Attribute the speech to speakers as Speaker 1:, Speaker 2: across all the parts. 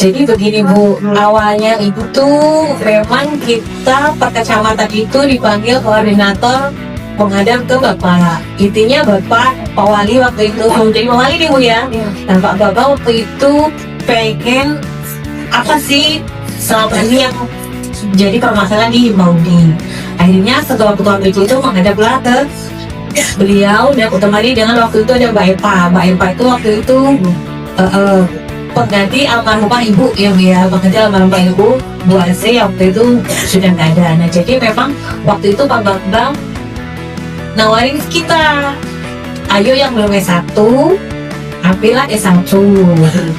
Speaker 1: Jadi begini Bu, awalnya itu memang kita per kecamatan itu dipanggil koordinator menghadap ke Bapak. Intinya Bapak Pak Wali waktu itu, jadi Pak Wali nih Bu ya. Nah Pak Bapak waktu itu pengen apa sih selama ini yang jadi permasalahan di Maudi. Akhirnya setelah ketua itu menghadaplah ke beliau dan ditemani dengan waktu itu ada Mbak Epa. Mbak Epa itu waktu itu pengganti almarhumah ibu ya Bu ya, pengganti almarhumah ibu Bu Asri waktu itu sudah nggak ada. Nah jadi memang waktu itu Pak Bambang nawarin kita, ayo yang belum S1 ambillah S1,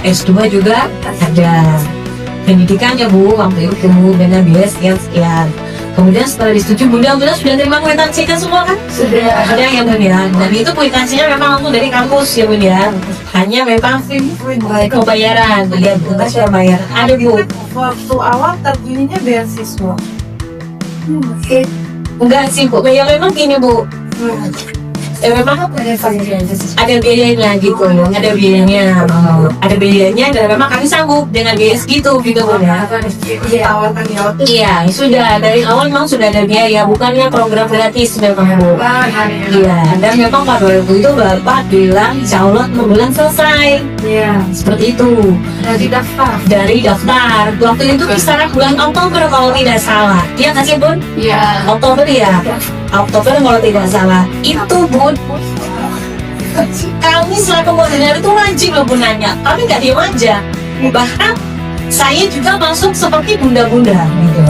Speaker 1: S2 juga ada pendidikannya Bu waktu itu dengan biaya sekian. Kemudian setelah disetujui Bunda sudah terima kwitansinya semua kan? Sudah ada yang Bunda. Dan itu kwitansinya memang langsung dari kampus ya Bunda. Hanya memang pembayaran, ya Bunda sudah bayar. Ada Bu.
Speaker 2: Waktu awal terjadinya beasiswa.
Speaker 1: Enggak sih Bu, ya memang gini Bu. Memang ada biayanya gitu, ada biayanya dan memang kami sanggup dengan biaya segitu gitu Bu ya. Iya, sudah dari awal memang sudah ada biaya, bukannya program gratis memang Bu. Iya, dan memang pada waktu itu Bapak bilang insya Allah 6 bulan selesai.
Speaker 2: Iya.
Speaker 1: Seperti itu. Dari daftar. Waktu itu kisaran bulan Oktober kalau tidak salah. Iya nggak sih Bun?
Speaker 2: Iya.
Speaker 1: Oktober ya. Oktober kalau tidak salah. Itu Bun. Kami selaku koordinator itu wajib loh Bun nanya. Kami nggak diem aja. Bahkan saya juga masuk seperti bunda-bunda gitu.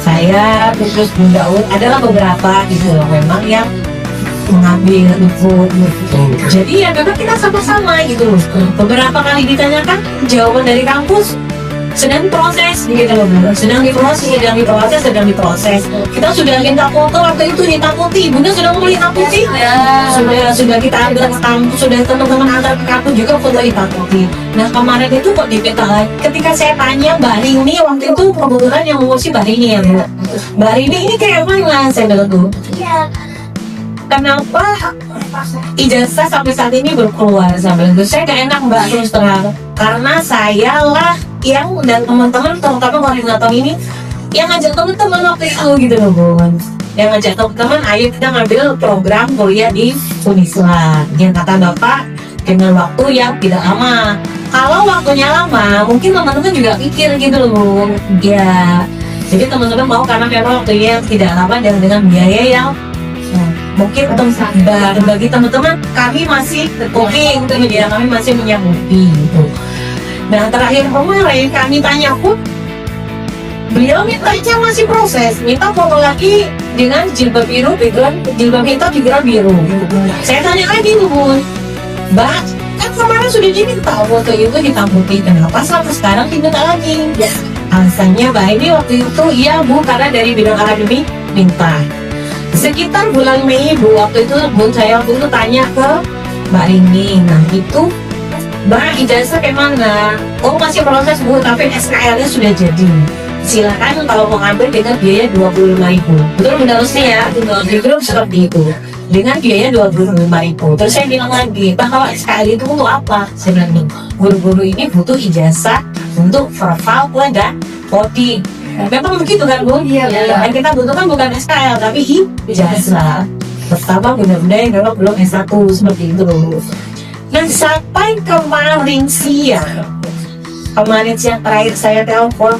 Speaker 1: Saya terus Bunda adalah beberapa gitu loh memang yang mengambil info gitu. Jadi ya memang kita sama-sama gitu loh. Beberapa kali ditanyakan jawaban dari kampus sedang diproses gitu loh, sedang diproses. Kita sudah minta foto waktu itu hitam putih, Bunda sudah mau hitam putih, sudah kita ambil ke kampus, sudah teman-teman antar ke kampus juga foto hitam putih. Nah kemarin itu kok diminta lagi. Ketika saya tanya Mbak Rini waktu itu kebetulan yang ngurusi Mbak Rini ya Bu. Mbak Rini ini kayak mana saya bilang tuh? Kenapa ijazah sampai saat ini belum keluar sampai itu? Saya gak enak Mbak terus terang, karena saya lah yang dan teman-teman terutama koordinator ini yang ngajak teman-teman waktu itu gitu loh Bun. Yang ngajak teman-teman ayo kita ngambil program kuliah di Unisla yang kata Bapak dengan waktu yang tidak lama. Kalau waktunya lama mungkin teman-teman juga pikir gitu loh Bun. Ya jadi teman-teman mau karena memang waktunya tidak lama dan dengan biaya yang mungkin untuk bagi teman-teman kami masih coping untuk media kami masih menyanggupi gitu. Nah terakhir kemarin kami tanya pun beliau mintanya masih proses, minta foto lagi dengan jilbab biru, background jilbab hitam background biru. Saya tanya lagi tuh Bun, Mbak kan kemarin sudah diminta foto itu hitam putih, kenapa sampai sekarang diminta lagi? Alasannya Mbak ini waktu itu iya Bu karena dari bidang akademik minta. Sekitar bulan Mei Bu, waktu itu Bun saya waktu itu tanya ke Mbak Rini, nah itu Mbak ijazah kayak mana? Oh masih proses Bu, tapi SKL-nya sudah jadi. Silakan kalau mau ngambil dengan biaya 25.000. Betul Bunda Rusni ya, di grup seperti itu. Dengan biaya 25.000. Terus saya bilang lagi, Pak kalau SKL itu untuk apa? Saya bilang nih, guru-guru ini butuh ijazah untuk verbal dan podi. Memang begitu kan Bu? Iya. Yang kita butuhkan bukan SKL tapi ijazah. Pertama bunda-bunda yang memang belum S1 seperti itu loh. Nah sampai kemarin siang terakhir saya telepon